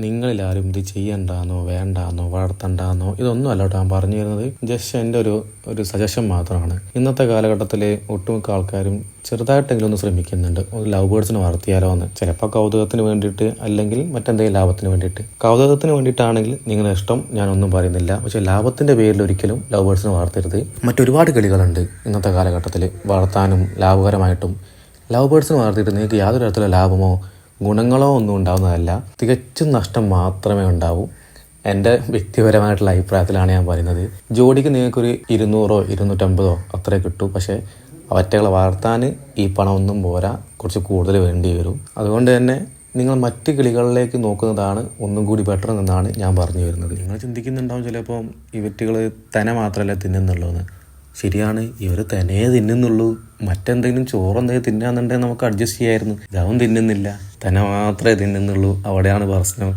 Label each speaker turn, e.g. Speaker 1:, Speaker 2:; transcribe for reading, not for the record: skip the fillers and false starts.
Speaker 1: നിങ്ങളിലാരും ഇത് ചെയ്യണ്ടാന്നോ വേണ്ടാന്നോ വളർത്തണ്ടാന്നോ ഇതൊന്നും അല്ല കേട്ടോ ഞാൻ പറഞ്ഞു തരുന്നത്. ജസ്റ്റ് എൻ്റെ ഒരു സജഷൻ മാത്രമാണ്. ഇന്നത്തെ കാലഘട്ടത്തിൽ ഒട്ടുമിക്ക ആൾക്കാരും ചെറുതായിട്ടെങ്കിലും ഒന്ന് ശ്രമിക്കുന്നുണ്ട് ഒരു ലവ് ബേർഡ്സിനെ വളർത്തിയാലോ എന്ന്. ചിലപ്പോൾ കൗതുകത്തിന് വേണ്ടിയിട്ട്, അല്ലെങ്കിൽ മറ്റെന്തെങ്കിലും ലാഭത്തിന് വേണ്ടിയിട്ട്. കൗതുകത്തിന് വേണ്ടിയിട്ടാണെങ്കിൽ നിങ്ങളുടെ ഇഷ്ടം, ഞാനൊന്നും പറയുന്നില്ല. പക്ഷേ ലാഭത്തിൻ്റെ പേരിൽ ഒരിക്കലും ലവ് ബേർഡ്സിനെ വളർത്തരുത്. മറ്റൊരുപാട് കിളികളുണ്ട് ഇന്നത്തെ കാലഘട്ടത്തിൽ വളർത്താനും ലാഭകരമായിട്ടും. ലവ് ബേർഡ്സിനെ വളർത്തിയിട്ട് നിങ്ങൾക്ക് യാതൊരു തരത്തിലുള്ള ലാഭമോ ഗുണങ്ങളോ ഒന്നും ഉണ്ടാവുന്നതല്ല, തികച്ചും നഷ്ടം മാത്രമേ ഉണ്ടാവൂ. എൻ്റെ വ്യക്തിപരമായിട്ടുള്ള അഭിപ്രായത്തിലാണ് ഞാൻ പറയുന്നത്. ജോഡിക്ക് നിങ്ങൾക്കൊരു 200 250 അത്രേ കിട്ടൂ. പക്ഷേ അവറ്റകളെ വളർത്താൻ ഈ പണമൊന്നും പോരാ, കുറച്ച് കൂടുതൽ വേണ്ടി വരും. അതുകൊണ്ട് തന്നെ നിങ്ങൾ മറ്റ് കിളികളിലേക്ക് നോക്കുന്നതാണ് ഒന്നും കൂടി ബെറ്റർ എന്നാണ് ഞാൻ പറഞ്ഞു വരുന്നത്. നിങ്ങൾ ചിന്തിക്കുന്നുണ്ടാവും ചിലപ്പോൾ ഇവറ്റുകൾ തെന മാത്രമല്ല തിന്നുന്നുള്ളൂന്ന്. ശരിയാണ്, ഇവർ തനേ തിന്നുന്നുള്ളൂ. മറ്റെന്തെങ്കിലും ചോറെന്തെങ്കിലും തിന്നാന്നുണ്ടെങ്കിൽ നമുക്ക് അഡ്ജസ്റ്റ് ചെയ്യായിരുന്നു. ഇതാവും തിന്നുന്നില്ല, തെന മാത്രമേ തിന്നുന്നുള്ളൂ. അവിടെയാണ് പ്രശ്നം.